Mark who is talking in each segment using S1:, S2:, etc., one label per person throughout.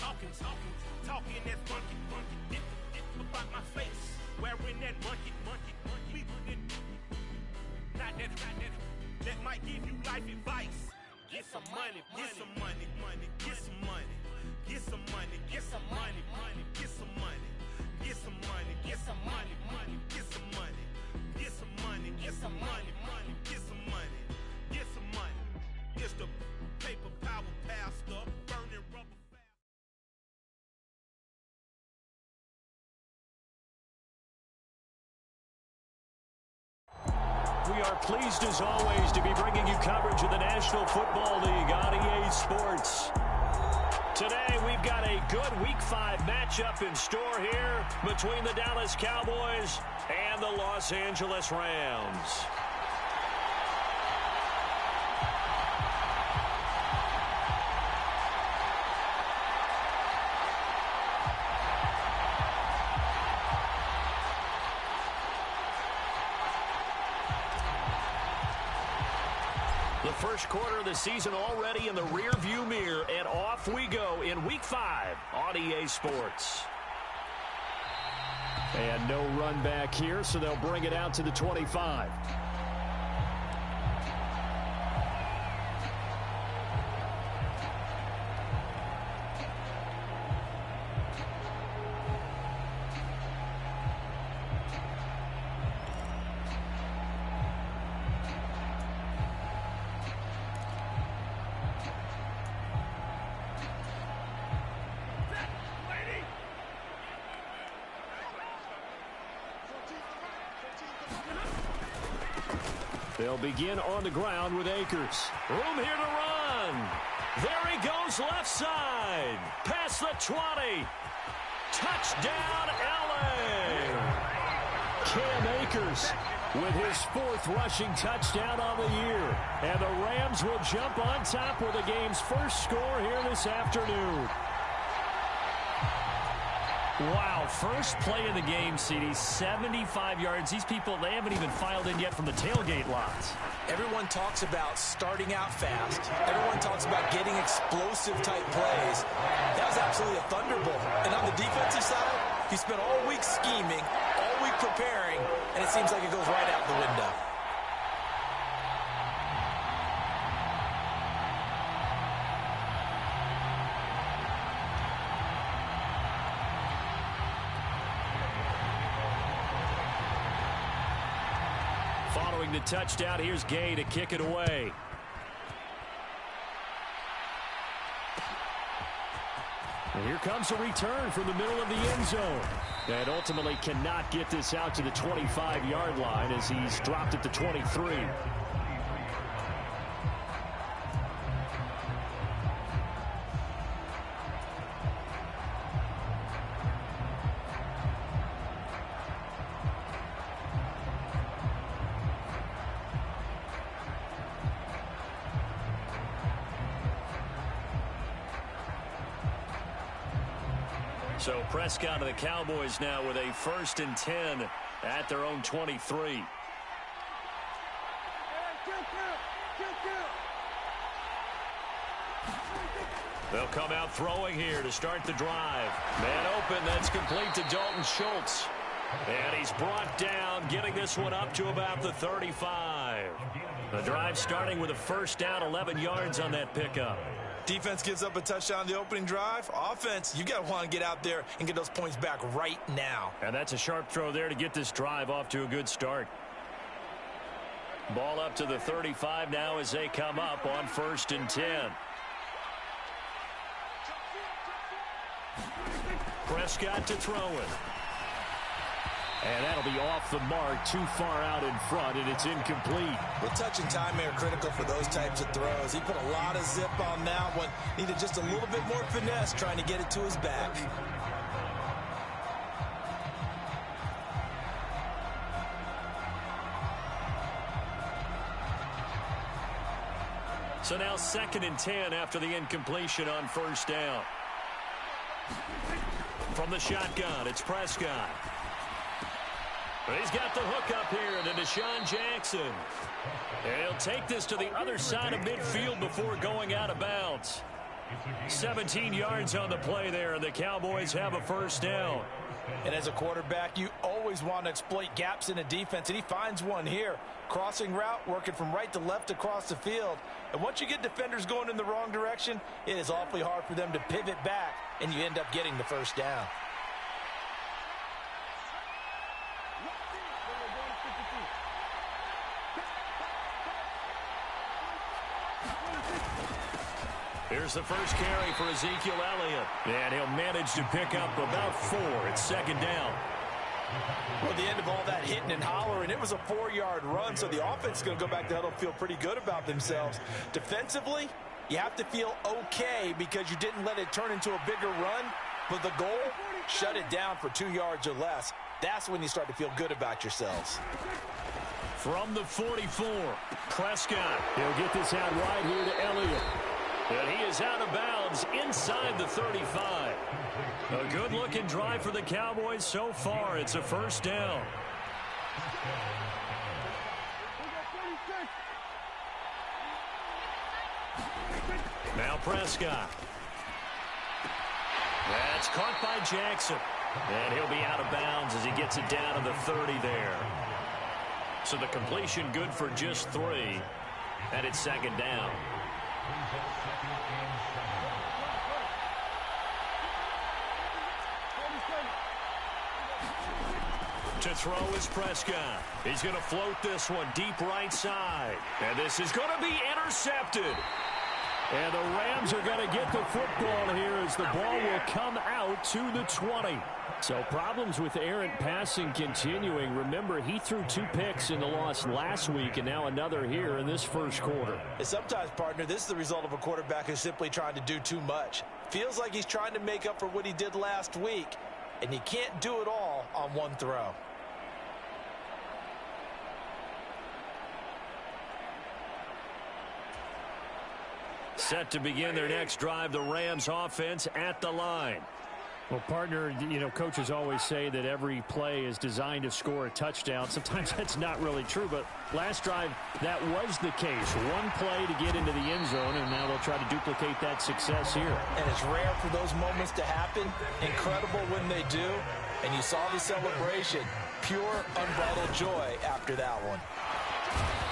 S1: talking that funky, about my face, wearing that monkey, not that, that might give you life advice. Get some money, get some money, get some money, get some money, get some money, get some money, get some money, get some money, get some money, get some money, get some money, get some money, get some money. It's the paper power pastor, burning rubber.
S2: We are pleased, as always, to be bringing you coverage of the National Football League on EA Sports. Today, we've got a good Week 5 matchup in store here between the Dallas Cowboys and the Los Angeles Rams. The first quarter of the season already in the rear-view mirror, and off we go in Week 5 on EA Sports. And no run back here, so they'll bring it out to the 25. They'll begin on the ground with Akers. Room here to run. There he goes left side. Past the 20. Touchdown, LA. Cam Akers with his 4th rushing touchdown on the year. And the Rams will jump on top with the game's first score here this afternoon. Wow, first play of the game, CD, 75 yards. These people, they haven't even filed in yet from the tailgate lots.
S3: Everyone talks about starting out fast. Everyone talks about getting explosive-type plays. That was absolutely a thunderbolt. And on the defensive side, he spent all week scheming, all week preparing, and it seems like it goes right out the window.
S2: Following the touchdown, here's Gay to kick it away. And here comes a return from the middle of the end zone. And ultimately cannot get this out to the 25-yard line as he's dropped at the 23. So Prescott of the Cowboys now with a 1st and 10 at their own 23. They'll come out throwing here to start the drive. Man open, that's complete to Dalton Schultz. And he's brought down, getting this one up to about the 35. The drive starting with a 1st down, 11 yards on that pickup.
S3: Defense gives up a touchdown the opening drive. Offense, you got to want to get out there and get those points back right now.
S2: And that's a sharp throw there to get this drive off to a good start. Ball up to the 35 now as they come up on 1st and 10. Prescott to throw it. And that'll be off the mark, too far out in front, and it's incomplete.
S3: Well, touch and timing are critical for those types of throws. He put a lot of zip on that one. Needed just a little bit more finesse trying to get it to his back.
S2: So now 2nd and 10 after the incompletion on 1st down. From the shotgun, it's Prescott. He's got the hook up here to Deshaun Jackson. And he'll take this to the other side of midfield before going out of bounds. 17 yards on the play there, and the Cowboys have a first down.
S3: And as a quarterback, you always want to exploit gaps in a defense, and he finds one here. Crossing route, working from right to left across the field. And once you get defenders going in the wrong direction, it is awfully hard for them to pivot back, and you end up getting the first down.
S2: Here's the first carry for Ezekiel Elliott. And he'll manage to pick up about 4. It's second down.
S3: Well, the end of all that hitting and hollering, it was a 4-yard run, so the offense is going to go back to huddle and feel pretty good about themselves. Defensively, you have to feel okay because you didn't let it turn into a bigger run, but the goal, shut it down for 2 yards or less. That's when you start to feel good about yourselves.
S2: From the 44, Prescott. He'll get this out wide here to Elliott. And he is out of bounds inside the 35. A good-looking drive for the Cowboys so far. It's a first down. Now Prescott. That's caught by Jackson. And he'll be out of bounds as he gets it down to the 30 there. So the completion good for just 3. And it's second down. To throw is Prescott. He's going to float this one deep right side. And this is going to be intercepted. And the Rams are going to get the football here as the ball will come out to the 20. So problems with errant passing continuing. Remember, he threw 2 picks in the loss last week and now another here in this first quarter.
S3: And sometimes, partner, this is the result of a quarterback who's simply trying to do too much. Feels like he's trying to make up for what he did last week, and you can't do it all on one throw.
S2: Set to begin their next drive, the Rams offense at the line.
S4: Well, partner, you know, coaches always say that every play is designed to score a touchdown. Sometimes that's not really true, but last drive, that was the case. One play to get into the end zone, and now they'll try to duplicate that success here.
S3: And it's rare for those moments to happen. Incredible when they do. And you saw the celebration. Pure, unbridled joy after that one.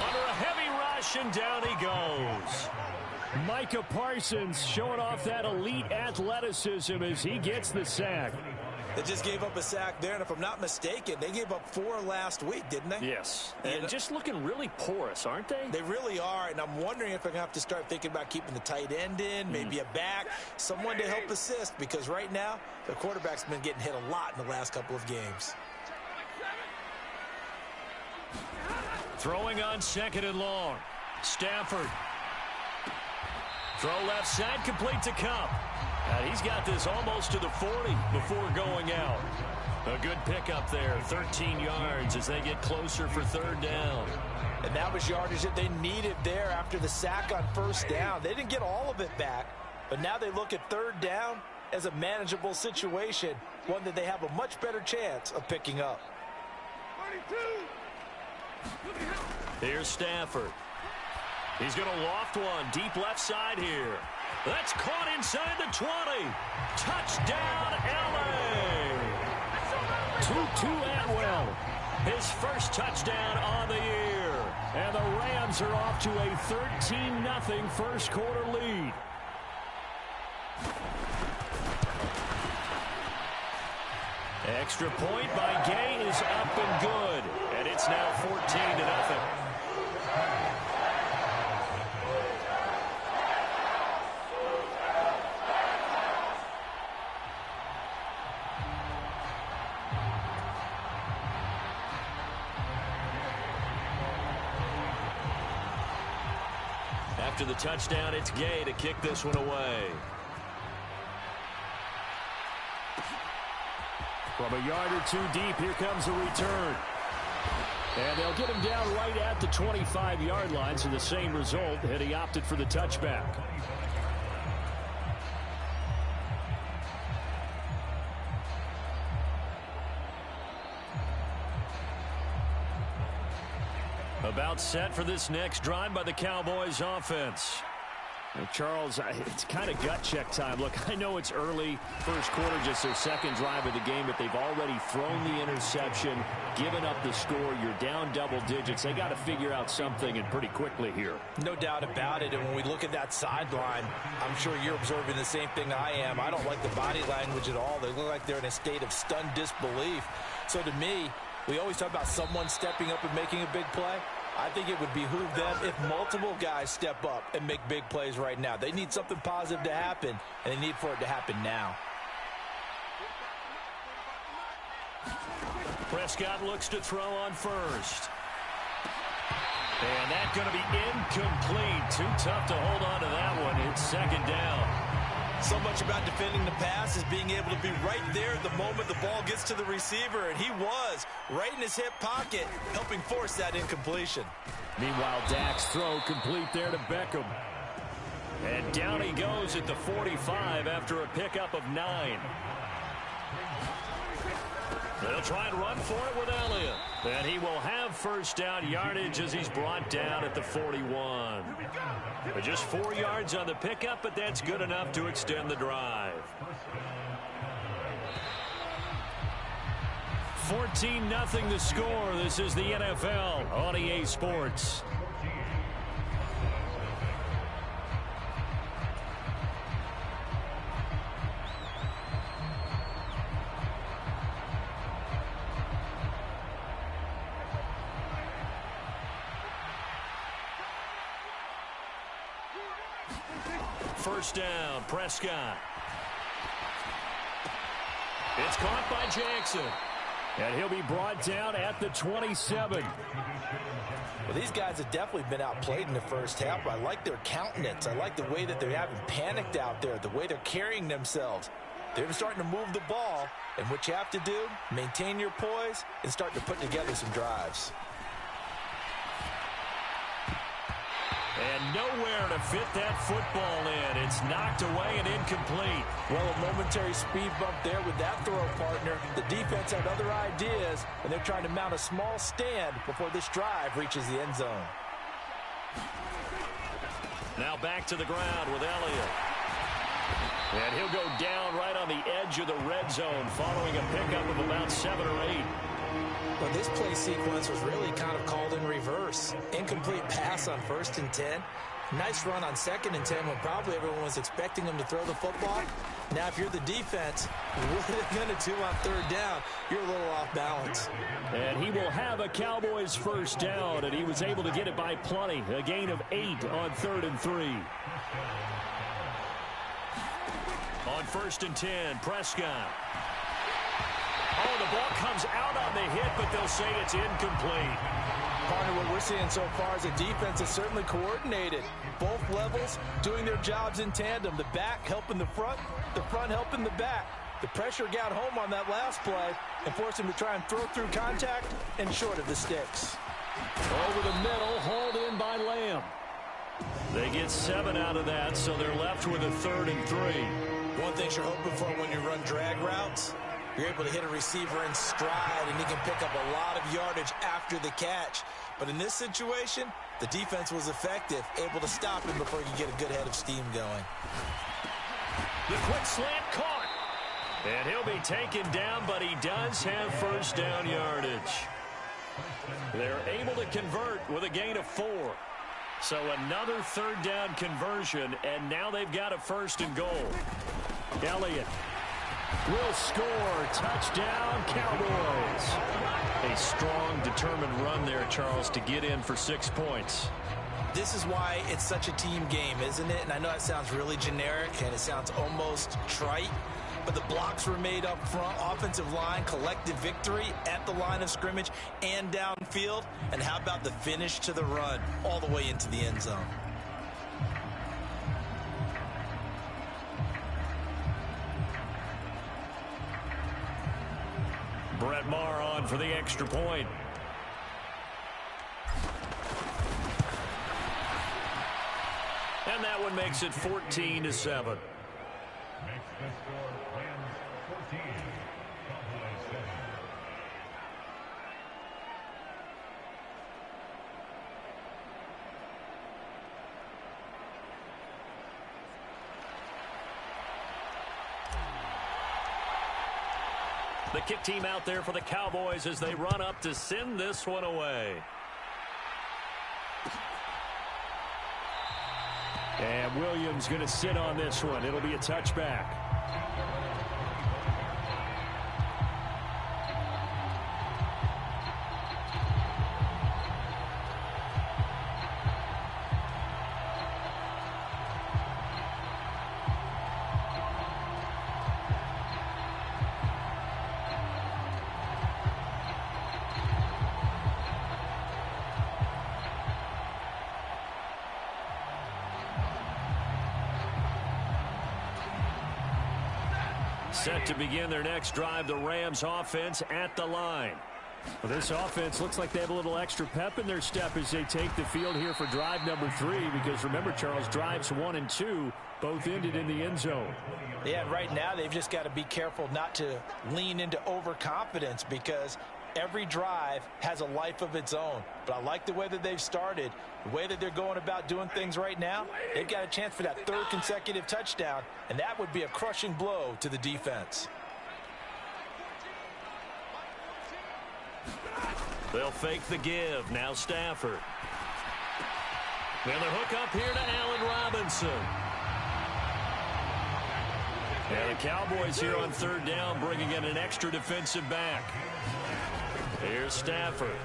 S2: Under a heavy rush, and down he goes.
S4: Micah Parsons showing off that elite athleticism as he gets the sack.
S3: They just gave up a sack there, and if I'm not mistaken, they gave up 4 last week, didn't they?
S2: Yes. And just looking really porous, aren't they?
S3: They really are, and I'm wondering if I'm going to have to start thinking about keeping the tight end in, maybe a back, someone to help assist, because right now, the quarterback's been getting hit a lot in the last couple of games.
S2: Throwing on second and long. Stafford. Throw left side, complete to Cup. And he's got this almost to the 40 before going out. A good pickup there, 13 yards as they get closer for third down.
S3: And that was yardage that they needed there after the sack on first down. They didn't get all of it back, but now they look at third down as a manageable situation, one that they have a much better chance of picking up.
S2: Here's Stafford. He's going to loft one deep left side here. That's caught inside the 20. Touchdown, L.A. Tutu Atwell. His first touchdown on the year.
S4: And the Rams are off to a 13-0 first quarter lead.
S2: Extra point by Gay is up and good. And it's now 14-0. After the touchdown, it's Gay to kick this one away.
S4: From a yard or 2 deep, here comes a return. And they'll get him down right at the 25-yard line, so the same result, and he opted for the touchback.
S2: About set for this next drive by the Cowboys offense.
S4: Charles, it's kind of gut check time. Look, I know it's early, first quarter, just their second drive of the game, but they've already thrown the interception, given up the score. You're down double digits. They got to figure out something, and pretty quickly here.
S3: No doubt about it, and when we look at that sideline, I'm sure you're observing the same thing I am. I don't like the body language at all. They look like they're in a state of stunned disbelief. So to me, we always talk about someone stepping up and making a big play. I think it would behoove them if multiple guys step up and make big plays right now. They need something positive to happen, and they need for it to happen now.
S2: Prescott looks to throw on first. And that's going to be incomplete. Too tough to hold on to that one. It's second down.
S3: So much about defending the pass is being able to be right there the moment the ball gets to the receiver, and he was right in his hip pocket, helping force that incompletion.
S4: Meanwhile, Dak's throw complete there to Beckham.
S2: And down he goes at the 45 after a pickup of 9. They'll try and run for it with Elliott. And he will have first down yardage as he's brought down at the 41. But just 4 yards on the pickup, but that's good enough to extend the drive. 14-0 the score. This is the NFL on EA Sports. First down, Prescott. It's caught by Jackson.
S4: And he'll be brought down at the 27.
S3: Well, these guys have definitely been outplayed in the first half. I like their countenance. I like the way that they haven't panicked out there, the way they're carrying themselves. They're starting to move the ball, and what you have to do, maintain your poise and start to put together some drives.
S2: And nowhere to fit that football in. It's knocked away and incomplete.
S3: Well, a momentary speed bump there with that throw, partner. The defense had other ideas, and they're trying to mount a small stand before this drive reaches the end zone.
S2: Now back to the ground with Elliott. And he'll go down right on the edge of the red zone following a pickup of about 7 or 8.
S3: Well, this play sequence was really kind of called in reverse. Incomplete pass on 1st and 10. Nice run on 2nd and 10 when probably everyone was expecting him to throw the football. Now, if you're the defense, what are they going to do on 3rd down? You're a little off balance.
S4: And he will have a Cowboys first down, and he was able to get it by plenty. A gain of 8 on 3rd and 3.
S2: On 1st and 10, Prescott. Oh, the ball comes out on the hit, but they'll say it's incomplete.
S3: Partner, what we're seeing so far is a defense that's certainly coordinated. Both levels doing their jobs in tandem. The back helping the front helping the back. The pressure got home on that last play and forced him to try and throw through contact and short of the sticks.
S4: Over the middle, hauled in by Lamb.
S2: They get 7 out of that, so they're left with a 3rd and 3.
S3: One thing you're hoping for when you run drag routes, you're able to hit a receiver in stride, and he can pick up a lot of yardage after the catch. But in this situation, the defense was effective, able to stop him before he could get a good head of steam going.
S2: The quick slant caught. And he'll be taken down, but he does have first down yardage. They're able to convert with a gain of 4. So another 3rd down conversion, and now they've got a 1st and goal.
S4: Elliott will score. Touchdown, Cowboys.
S2: A strong, determined run there, Charles, to get in for 6 points.
S3: This is why it's such a team game, isn't it? And I know it sounds really generic, and it sounds almost trite, but the blocks were made up front, offensive line, collective victory at the line of scrimmage and downfield. And how about the finish to the run all the way into the end zone?
S2: Brett Maher on for the extra point. And that one makes it 14-7. The kick team out there for the Cowboys as they run up to send this one away.
S4: And Williams going to sit on this one. It'll be a touchback.
S2: Set to begin their next drive, the Rams offense at the line.
S4: Well, this offense looks like they have a little extra pep in their step as they take the field here for drive number 3, because remember, Charles, drives 1 and 2 both ended in the end zone.
S3: Yeah, and right now they've just got to be careful not to lean into overconfidence, because every drive has a life of its own. But I like the way that they've started, the way that they're going about doing things right now. They've got a chance for that 3rd consecutive touchdown, and that would be a crushing blow to the defense.
S2: They'll fake the give. Now Stafford. And the hook up here to Allen Robinson. And the Cowboys here on 3rd down, bringing in an extra defensive back. Here's Stafford.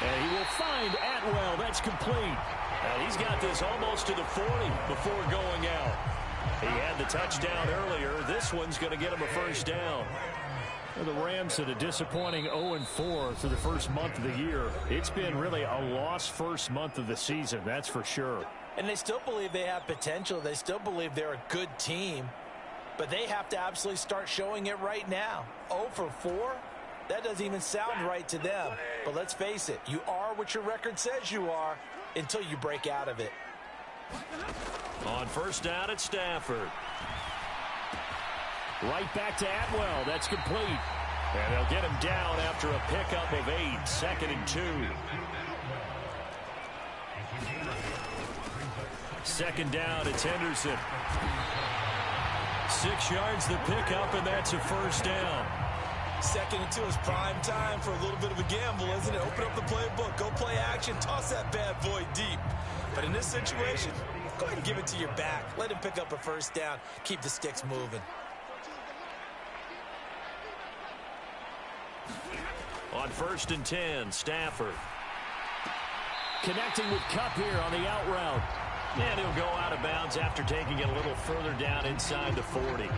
S4: And he will find Atwell. That's complete.
S2: And he's got this almost to the 40 before going out. He had the touchdown earlier. This one's going to get him a first down.
S4: Well, the Rams had a disappointing 0-4 through the first month of the year. It's been really a lost first month of the season, that's for sure.
S3: And they still believe they have potential. They still believe they're a good team. But they have to absolutely start showing it right now. 0-4? That doesn't even sound right to them. But let's face it, you are what your record says you are until you break out of it.
S2: On 1st down, it's Stafford.
S4: Right back to Atwell. That's complete.
S2: And they'll get him down after a pickup of 8. 2nd and 2. 2nd down, it's Henderson. 6 yards the pickup, and that's a first down.
S3: 2nd and 2 is prime time for a little bit of a gamble, isn't it? Open up the playbook, go play action, toss that bad boy deep. But in this situation, go ahead and give it to your back. Let him pick up a first down. Keep the sticks moving.
S2: On 1st and 10, Stafford.
S4: Connecting with Kupp here on the out route.
S2: And he'll go out of bounds after taking it a little further down inside the 40.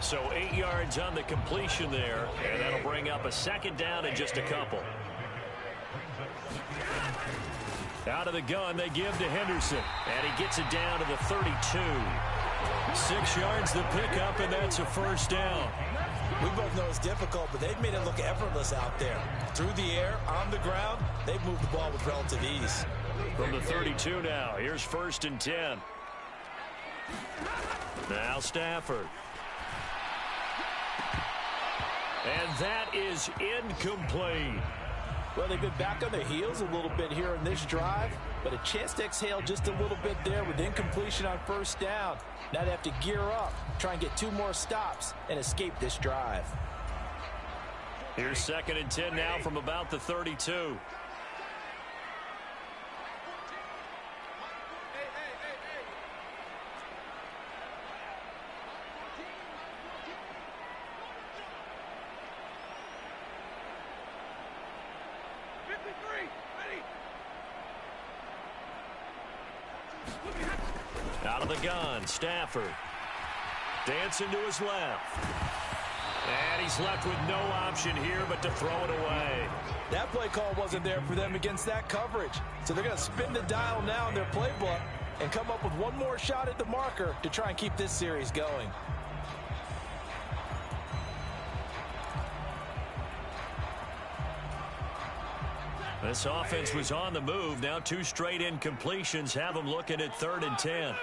S2: So 8 yards on the completion there, and that'll bring up a 2nd down in just a couple. Out of the gun, they give to Henderson, and he gets it down to the 32. 6 yards the pickup, and that's a first down.
S3: We both know it's difficult, but they've made it look effortless out there. Through the air, on the ground, they've moved the ball with relative ease.
S2: From the 32 now, here's 1st and 10. Now Stafford. And that is incomplete.
S3: Well, they've been back on their heels a little bit here in this drive, but a chance to exhale just a little bit there with incompletion on 1st down. Now they have to gear up, try and get 2 more stops, and escape this drive.
S2: Here's 2nd and 10 now from about the 32. Out of the gun, Stafford. Dancing to his left. And he's left with no option here but to throw it away.
S3: That play call wasn't there for them against that coverage. So they're going to spin the dial now in their playbook and come up with one more shot at the marker to try and keep this series going.
S2: This offense was on the move. Now 2 straight incompletions have them looking at 3rd and 10.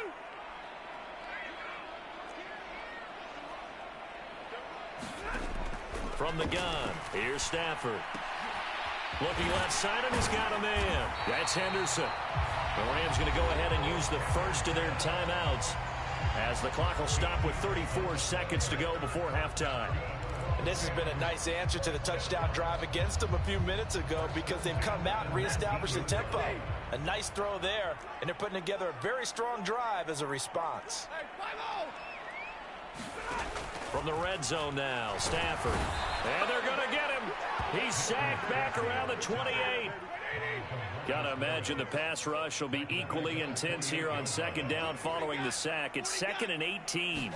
S2: From the gun, here's Stafford. Looking left side, and he's got a man. That's Henderson. The Rams going to go ahead and use the first of their timeouts. as the clock will stop with 34 seconds to go before halftime.
S3: And this has been a nice answer to the touchdown drive against them a few minutes ago because they've come out and reestablished the tempo. A nice throw there, and they're putting together a very strong drive as a response.
S2: From the red zone now, Stafford. And they're going to get him. He's sacked back around the 28. Got to imagine the pass rush will be equally intense here on second down following the sack. It's 2nd and 18.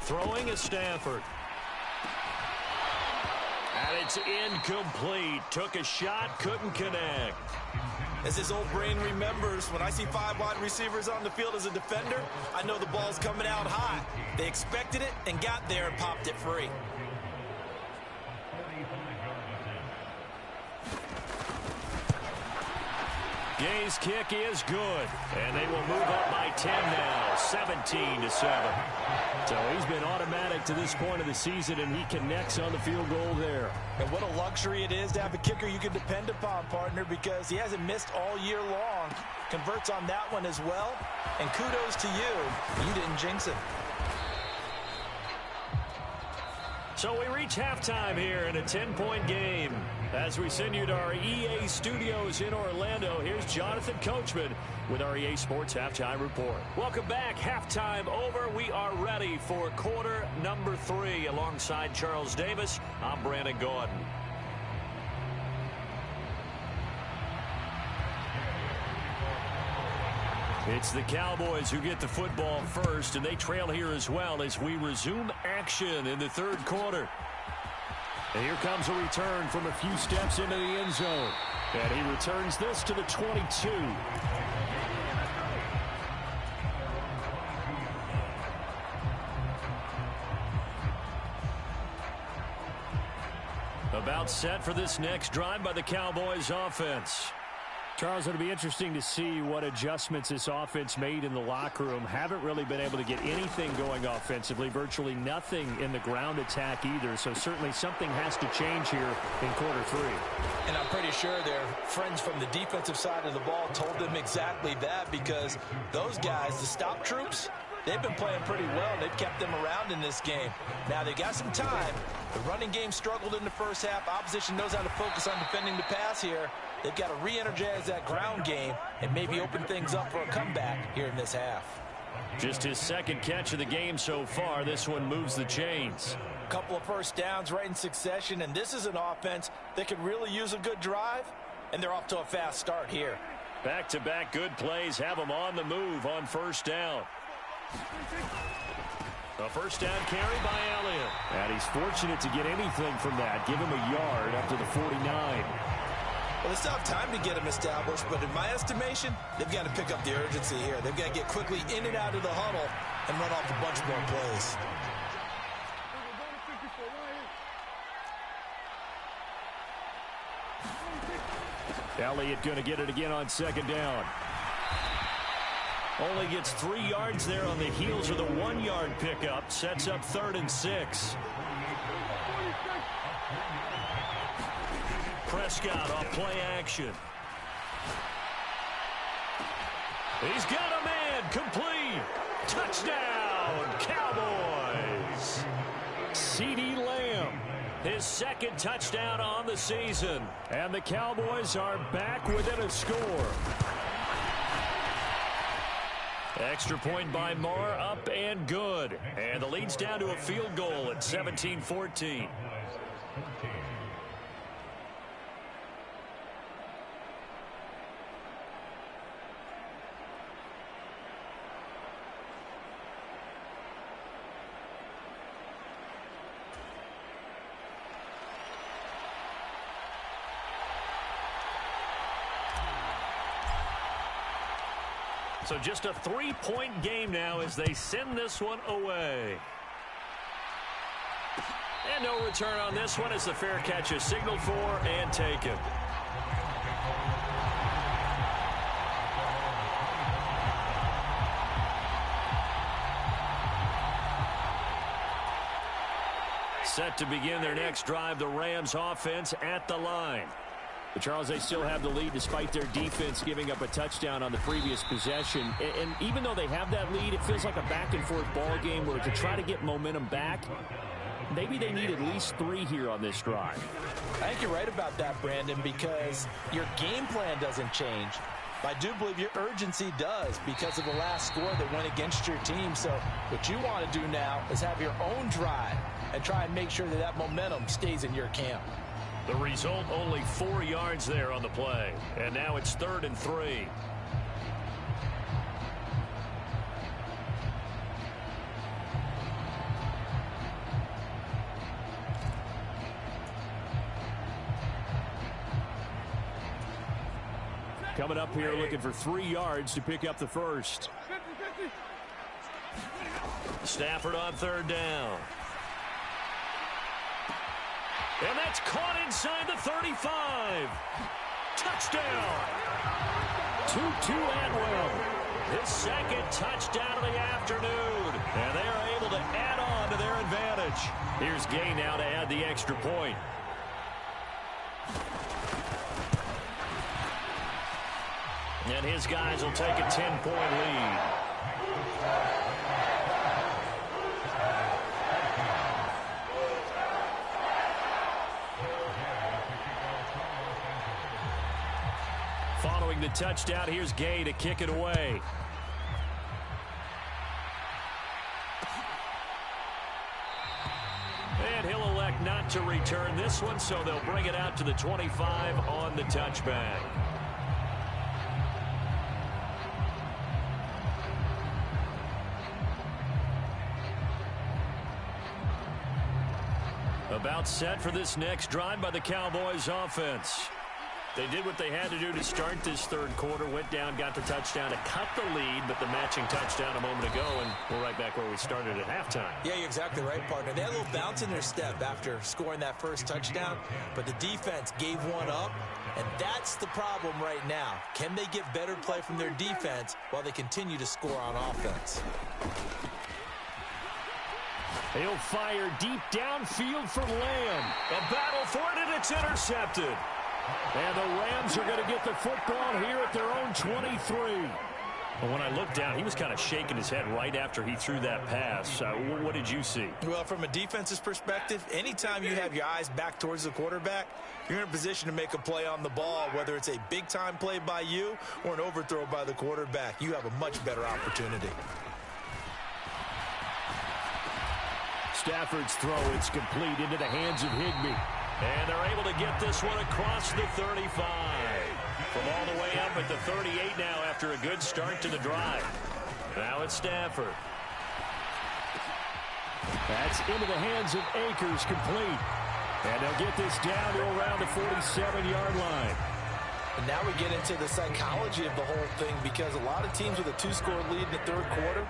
S2: Throwing is Stafford. And it's incomplete. Took a shot, couldn't connect.
S3: As his old brain remembers, when I see 5 wide receivers on the field as a defender, I know the ball's coming out high. They expected it and got there and popped it free.
S2: Gay's kick is good, and they will move up by 10 now, 17-7. So he's been automatic to this point of the season, and he connects on the field goal there.
S3: And what a luxury it is to have a kicker you can depend upon, partner, because he hasn't missed all year long. Converts on that one as well, and kudos to you. You didn't jinx it.
S2: So we reach halftime here in a 10-point game. As we send you to our EA studios in Orlando, here's Jonathan Coachman with our EA Sports Halftime Report. Welcome back. Halftime over. We are ready for quarter number 3. Alongside Charles Davis, I'm Brandon Gordon. It's the Cowboys who get the football first, and they trail here as well as we resume action in the third quarter. And here comes a return from a few steps into the end zone. And he returns this to the 22. About set for this next drive by the Cowboys offense.
S4: Charles, it'll be interesting to see what adjustments this offense made in the locker room. Haven't really been able to get anything going offensively, virtually nothing in the ground attack either. So certainly something has to change here in quarter 3.
S3: And I'm pretty sure their friends from the defensive side of the ball told them exactly that, because those guys, the stop troops, they've been playing pretty well. They've kept them around in this game. Now they got some time. The running game struggled in the first half. Opposition knows how to focus on defending the pass here. They've got to re-energize that ground game and maybe open things up for a comeback here in this half.
S2: Just his second catch of the game so far. This one moves the chains.
S3: A couple of first downs right in succession, and this is an offense that could really use a good drive, and they're off to a fast start here.
S2: Back-to-back good plays have them on the move on first down. A first down carry by Elliott.
S4: And he's fortunate to get anything from that. Give him a yard up to the 49.
S3: Well, they still have time to get him established, but in my estimation, they've got to pick up the urgency here. They've got to get quickly in and out of the huddle and run off a bunch more plays.
S4: Elliott going to get it again on second down.
S2: Only gets 3 yards there on the heels of the 1-yard pickup. Sets up 3rd and 6. Prescott off play action. He's got a man. Complete. Touchdown, Cowboys. CeeDee Lamb, his second touchdown on the season.
S4: And the Cowboys are back within a score.
S2: Extra point by Moore, up and good. And the lead's down to a field goal at 17-14. So just a 3-point game now as they send this one away. And no return on this one as the fair catch is signaled for and taken. Set to begin their next drive, the Rams offense at the line.
S4: But Charles, they still have the lead despite their defense giving up a touchdown on the previous possession. And even though they have that lead, it feels like a back-and-forth ball game where to try to get momentum back, maybe they need at least 3 here on this drive.
S3: I think you're right about that, Brandon, because your game plan doesn't change. But I do believe your urgency does because of the last score that went against your team. So what you want to do now is have your own drive and try and make sure that that momentum stays in your camp.
S2: The result, only 4 yards there on the play. And now it's 3rd and 3. Coming up here looking for 3 yards to pick up the first. Stafford on 3rd down. And that's caught inside the 35. Touchdown. Tutu Atwell. His 2nd touchdown of the afternoon. And they are able to add on to their advantage. Here's Gay now to add the extra point. And his guys will take a 10-point lead. Following the touchdown, here's Gay to kick it away. And he'll elect not to return this one, so they'll bring it out to the 25 on the touchback. About set for this next drive by the Cowboys offense. They did what they had to do to start this 3rd quarter. Went down, got the touchdown to cut the lead, but the matching touchdown a moment ago, and we're right back where we started at halftime.
S3: Yeah, you're exactly right, partner. They had a little bounce in their step after scoring that first touchdown, but the defense gave one up, and that's the problem right now. Can they get better play from their defense while they continue to score on offense?
S2: He'll fire deep downfield for Lamb. A battle for it, and it's intercepted. And the Rams are going to get the football here at their own 23. Well, when I looked down, he was kind of shaking his head right after he threw that pass. What did you see?
S3: Well, from a defense's perspective, anytime you have your eyes back towards the quarterback, you're in a position to make a play on the ball, whether it's a big-time play by you or an overthrow by the quarterback. You have a much better opportunity.
S4: Stafford's throw, it's complete into the hands of Higbee.
S2: And they're able to get this one across the 35. From all the way up at the 38 now after a good start to the drive. Now it's Stafford.
S4: That's into the hands of Akers, complete. And they'll get this down to around the 47-yard line.
S3: And now we get into the psychology of the whole thing, because a lot of teams with a 2-score lead in the 3rd quarter,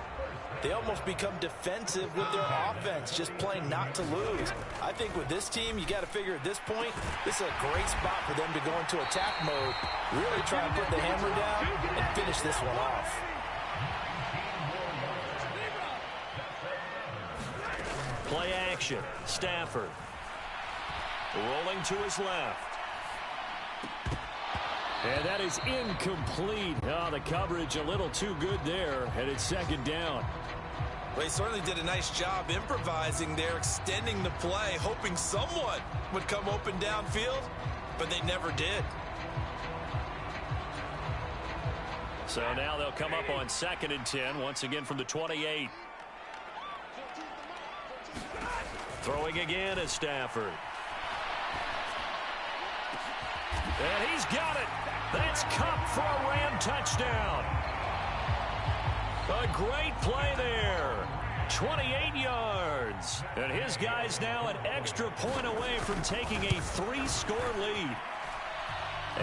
S3: they almost become defensive with their offense, just playing not to lose. I think with this team, you got to figure at this point, this is a great spot for them to go into attack mode, really try to put the hammer down and finish this one off.
S2: Play action. Stafford. Rolling to his left.
S4: And that is incomplete. Oh, the coverage a little too good there, and it's 2nd down.
S3: Well, he certainly did a nice job improvising there, extending the play, hoping someone would come open downfield, but they never did.
S2: So now they'll come up on 2nd and 10, once again from the 28. Throwing again is Stafford. And he's got it. That's Kupp for a Ram touchdown. A great play there. 28 yards. And his guys now an extra point away from taking a 3-score lead.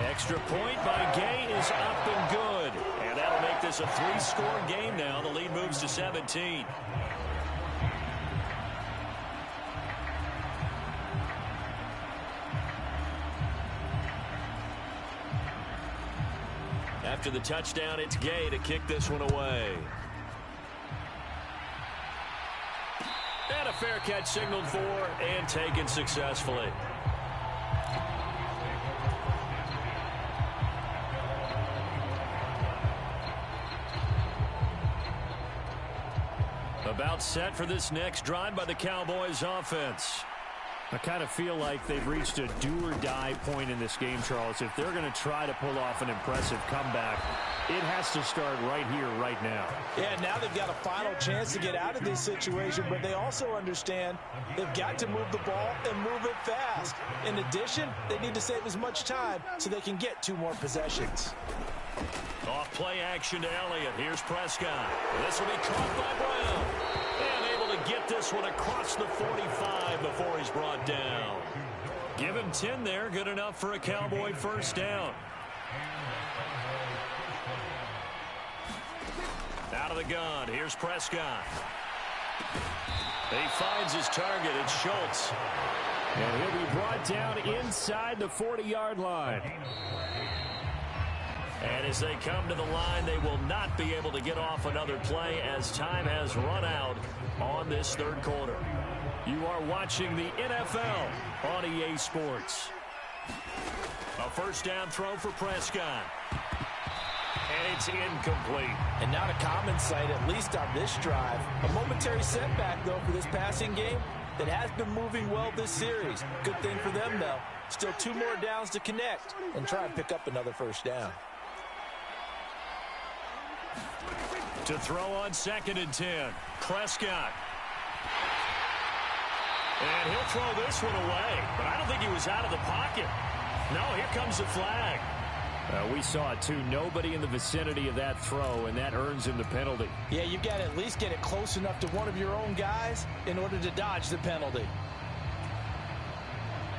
S2: Extra point by Gay is up and good. And that'll make this a 3-score game now. The lead moves to 17. After the touchdown, it's Gay to kick this one away. And a fair catch signaled for and taken successfully. About set for this next drive by the Cowboys offense.
S4: I kind of feel like they've reached a do-or-die point in this game, Charles. If they're going to try to pull off an impressive comeback, it has to start right here, right now.
S3: Yeah, now they've got a final chance to get out of this situation, but they also understand they've got to move the ball and move it fast. In addition, they need to save as much time so they can get 2 more possessions.
S2: Off play action to Elliott. Here's Prescott. This will be caught by Brown. And able to get this one across the 45 before he's brought down. Give him 10 there. Good enough for a Cowboy first down. Out of the gun. Here's Prescott. He finds his target. It's Schultz.
S4: And he'll be brought down inside the 40-yard line.
S2: And as they come to the line, they will not be able to get off another play as time has run out on this third quarter. You are watching the NFL on EA Sports. A first down throw for Prescott. And it's incomplete.
S3: And not a common sight, at least on this drive. A momentary setback, though, for this passing game that has been moving well this series. Good thing for them, though. Still 2 more downs to connect and try and pick up another first down.
S2: To throw on 2nd and 10. Prescott. And he'll throw this one away. But I don't think he was out of the pocket. No, here comes the flag.
S4: We saw it, too. Nobody in the vicinity of that throw, and that earns him the penalty.
S3: Yeah, you've got to at least get it close enough to one of your own guys in order to dodge the penalty.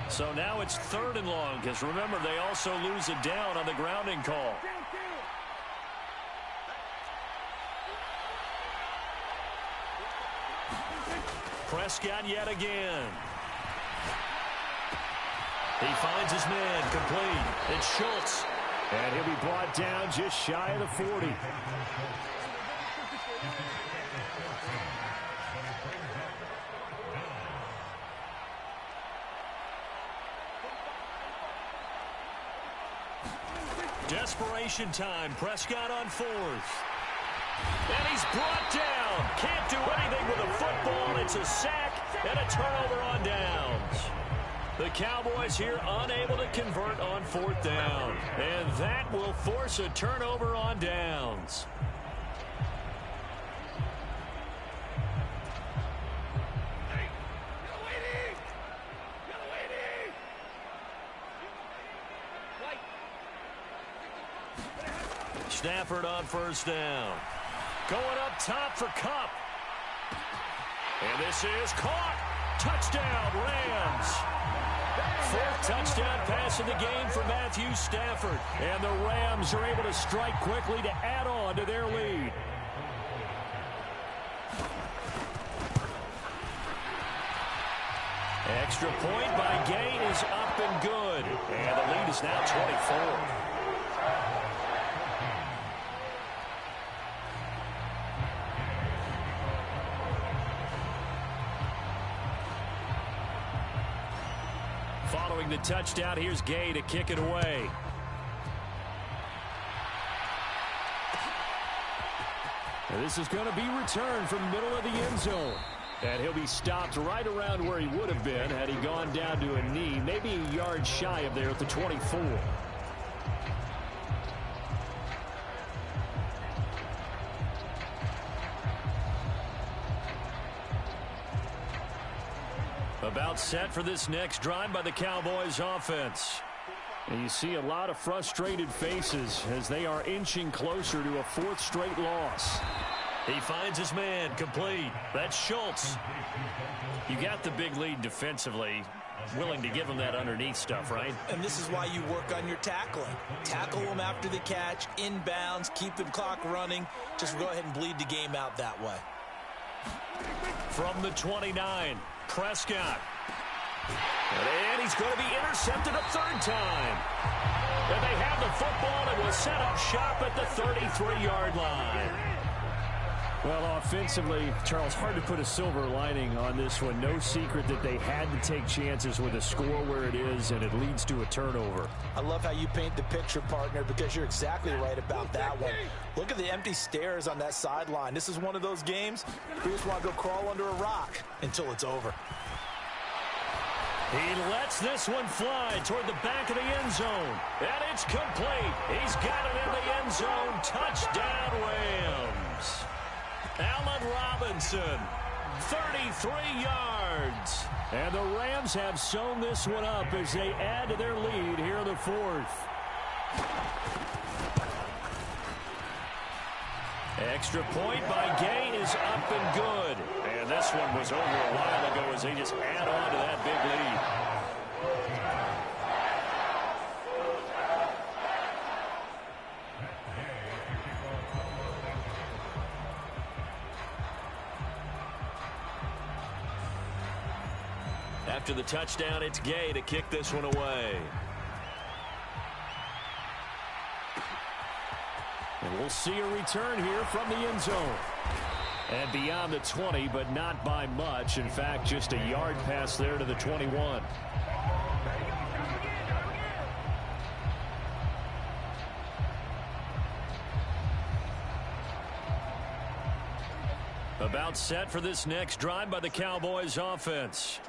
S2: So now it's 3rd and long, because remember, they also lose a down on the grounding call. Prescott yet again. He finds his man complete. It's Schultz.
S4: And he'll be brought down just shy of the 40.
S2: Desperation time. Prescott on 4th. And he's brought down. Can't do anything with a football. It's a sack and a turnover on downs. The Cowboys here unable to convert on 4th down. And that will force a turnover on downs. Stafford on 1st down. Going up top for Kupp. And this is caught. Touchdown, Rams. 4th touchdown pass of the game for Matthew Stafford. And the Rams are able to strike quickly to add on to their lead. Extra point by Gain is up and good. And the lead is now 24. Following the touchdown, here's Gay to kick it away. And this is going to be returned from the middle of the end zone. And he'll be stopped right around where he would have been had he gone down to a knee, maybe a yard shy of there at the 24. About set for this next drive by the Cowboys offense. And you see a lot of frustrated faces as they are inching closer to a 4th straight loss. He finds his man complete. That's Schultz. You got the big lead defensively. Willing to give him that underneath stuff, right?
S3: And this is why you work on your tackling. Tackle them after the catch, inbounds, keep the clock running. Just go ahead and bleed the game out that way.
S2: From the 29, Prescott. And he's going to be intercepted a 3rd time. And they have the football and will set up shop at the 33-yard line.
S4: Well, offensively, Charles, hard to put a silver lining on this one. No secret that they had to take chances with a score where it is, and it leads to a turnover.
S3: I love how you paint the picture, partner, because you're exactly right about that one. Look at the empty stares on that sideline. This is one of those games where you just want to go crawl under a rock until it's over.
S2: He lets this one fly toward the back of the end zone. And it's complete. He's got it in the end zone. Touchdown, Rams. Allen Robinson, 33 yards. And the Rams have sewn this one up as they add to their lead here in the fourth. Extra point by Gay is up and good. And this one was over a while ago as they just add on to that big lead. After the touchdown, it's Gay to kick this one away. And we'll see a return here from the end zone. And beyond the 20, but not by much. In fact, just a yard pass there to the 21. About set for this next drive by the Cowboys offense.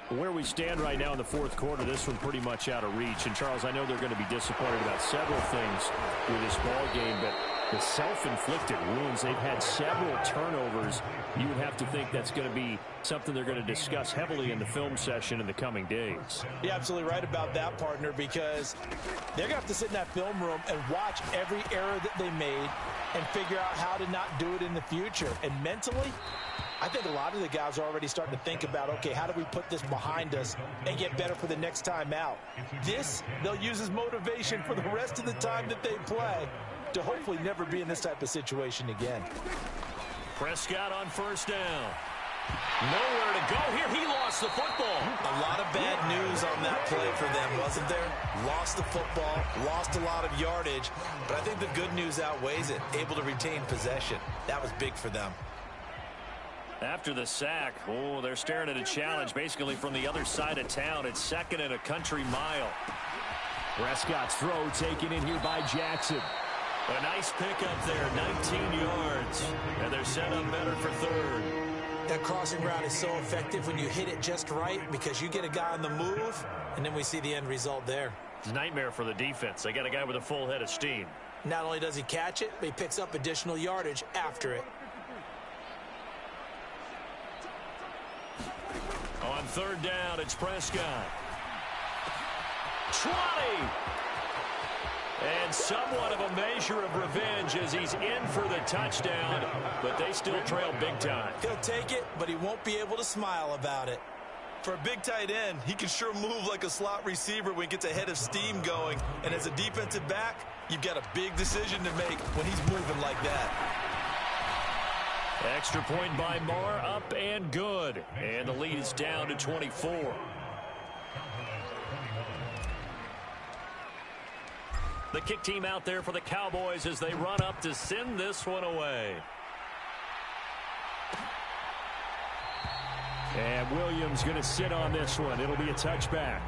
S2: Where we stand right now in the fourth quarter, this one pretty much out of reach. And, Charles, I know they're going to be disappointed about several things with this ball game, but the self-inflicted wounds, they've had several turnovers. You would have to think that's going to be something they're going to discuss heavily in the film session in the coming days.
S3: You're absolutely right about that, partner, because they're going to have to sit in that film room and watch every error that they made and figure out how to not do it in the future. And mentally, I think a lot of the guys are already starting to think about, okay, how do we put this behind us and get better for the next time out? This, they'll use as motivation for the rest of the time that they play to hopefully never be in this type of situation again.
S2: Prescott on first down. Nowhere to go here. He lost the football.
S3: A lot of bad news on that play for them, wasn't there? Lost the football, lost a lot of yardage, but I think the good news outweighs it. Able to retain possession. That was big for them.
S2: After the sack, oh, they're staring at a challenge basically from the other side of town. It's second and a country mile.
S4: Prescott's throw taken in here by Jackson.
S2: A nice pickup there, 19 yards. And they're set up better for third.
S3: That crossing route is so effective when you hit it just right because you get a guy on the move, and then we see the end result there.
S2: It's a nightmare for the defense. They got a guy with a full head of steam.
S3: Not only does he catch it, but he picks up additional yardage after it.
S2: On third down, it's Prescott. 20! And somewhat of a measure of revenge as he's in for the touchdown, but they still trail big time.
S3: He'll take it, but he won't be able to smile about it. For a big tight end, he can sure move like a slot receiver when he gets a head of steam going. And as a defensive back, you've got a big decision to make when he's moving like that.
S2: Extra point by Marr, up and good. And the lead is down to 24. The kick team out there for the Cowboys as they run up to send this one away.
S4: And Williams going to sit on this one. It'll be a touchback.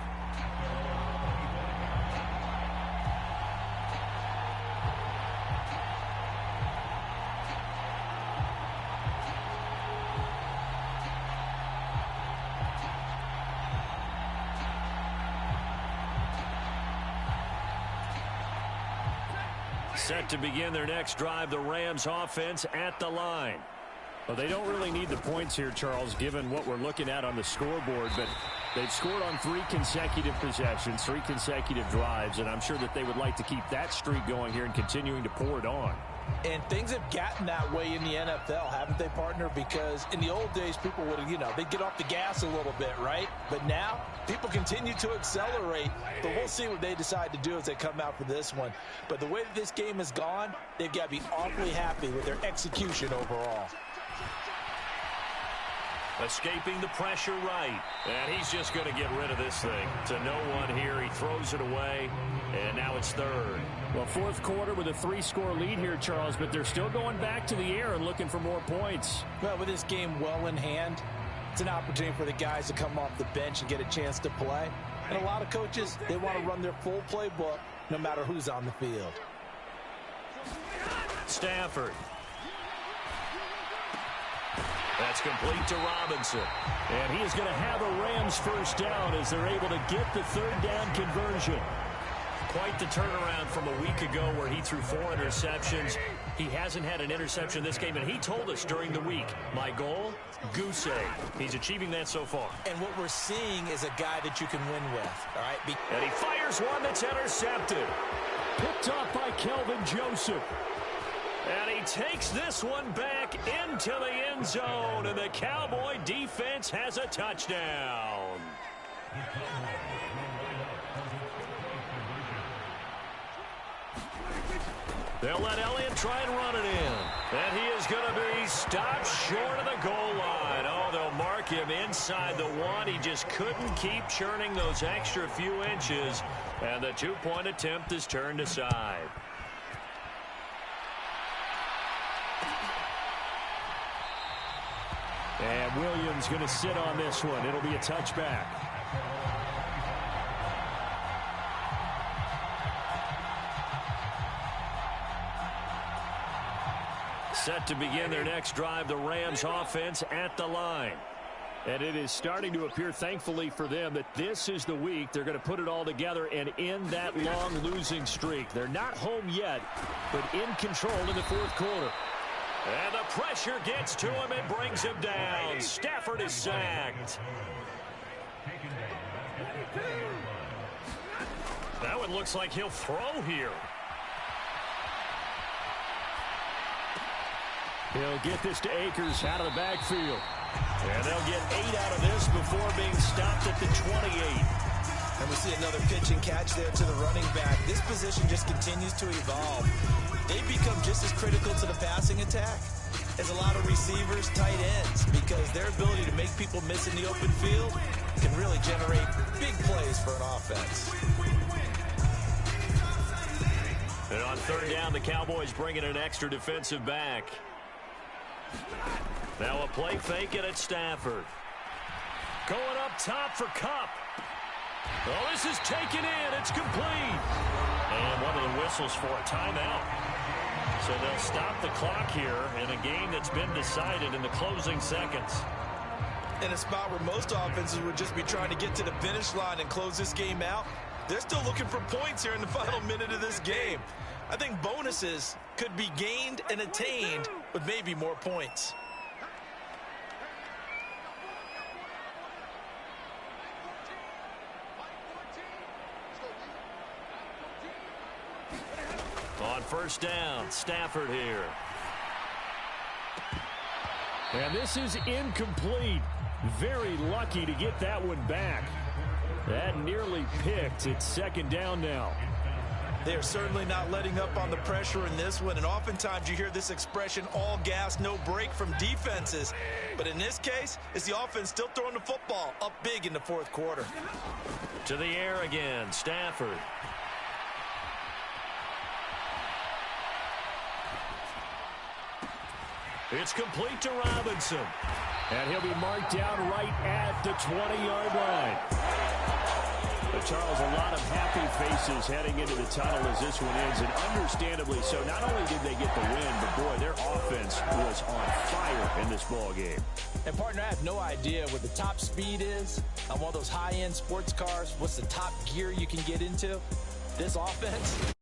S2: Set to begin their next drive, the Rams offense at the line.
S4: Well, they don't really need the points here, Charles, given what we're looking at on the scoreboard, but they've scored on 3 consecutive possessions, 3 consecutive drives, and I'm sure that they would like to keep that streak going here and continuing to pour it on.
S3: And things have gotten that way in the NFL, haven't they, partner? Because in the old days, people would, they'd get off the gas a little bit, right? But now, people continue to accelerate. But we'll see what they decide to do as they come out for this one. But the way that this game has gone, they've got to be awfully happy with their execution overall.
S2: Escaping the pressure right. And he's just going to get rid of this thing. To no one here. He throws it away. And now it's third.
S4: Well, fourth quarter with a 3-score lead here, Charles, but they're still going back to the air and looking for more points.
S3: Well, with this game well in hand, it's an opportunity for the guys to come off the bench and get a chance to play. And a lot of coaches, they want to run their full playbook no matter who's on the field.
S2: Stafford. That's complete to Robinson.
S4: And he is going to have a Rams first down as they're able to get the third down conversion.
S2: Quite the turnaround from a week ago where he threw 4 interceptions. He hasn't had an interception this game, and he told us during the week, my goal, goose egg. He's achieving that so far.
S3: And what we're seeing is a guy that you can win with, all right?
S2: And he fires one that's intercepted.
S4: Picked off by Kelvin Joseph.
S2: And he takes this one back into the end zone, and the Cowboy defense has a touchdown. They'll let Elliott try and run it in. And he is going to be stopped short of the goal line. Oh, they'll mark him inside the 1. He just couldn't keep churning those extra few inches. And the 2-point attempt is turned aside.
S4: And Williams going to sit on this one. It'll be a touchback.
S2: Set to begin their next drive, the Rams offense at the line.
S4: And it is starting to appear, thankfully for them, that this is the week they're going to put it all together and end that long losing streak. They're not home yet, but in control in the fourth quarter.
S2: And the pressure gets to him and brings him down. Stafford is sacked. That one looks like he'll throw here.
S4: He'll get this to Akers out of the backfield.
S2: And they'll get 8 out of this before being stopped at the 28.
S3: And we see another pitch and catch there to the running back. This position just continues to evolve. They become just as critical to the passing attack as a lot of receivers, tight ends, because their ability to make people miss in the open field can really generate big plays for an offense.
S2: And on third down, the Cowboys bring in an extra defensive back. Now a play fake it at Stafford. Going up top for Kupp. Oh, this is taken in. It's complete. And one of the whistles for a timeout. So they'll stop the clock here in a game that's been decided in the closing seconds.
S3: In a spot where most offenses would just be trying to get to the finish line and close this game out, they're still looking for points here in the final minute of this game. I think bonuses could be gained and attained with maybe more points.
S2: On first down, Stafford here.
S4: And this is incomplete. Very lucky to get that one back. That nearly picked. It's second down now.
S3: They're certainly not letting up on the pressure in this one, and oftentimes you hear this expression, all gas, no break from defenses. But in this case, it's the offense still throwing the football up big in the fourth quarter.
S2: To the air again, Stafford. It's complete to Robinson.
S4: And he'll be marked down right at the 20-yard line. But Charles, a lot of happy faces heading into the tunnel as this one ends, and understandably so. Not only did they get the win, but boy, their offense was on fire in this ball game.
S3: And partner, I have no idea what the top speed is on one of those high-end sports cars. What's the top gear you can get into? This offense,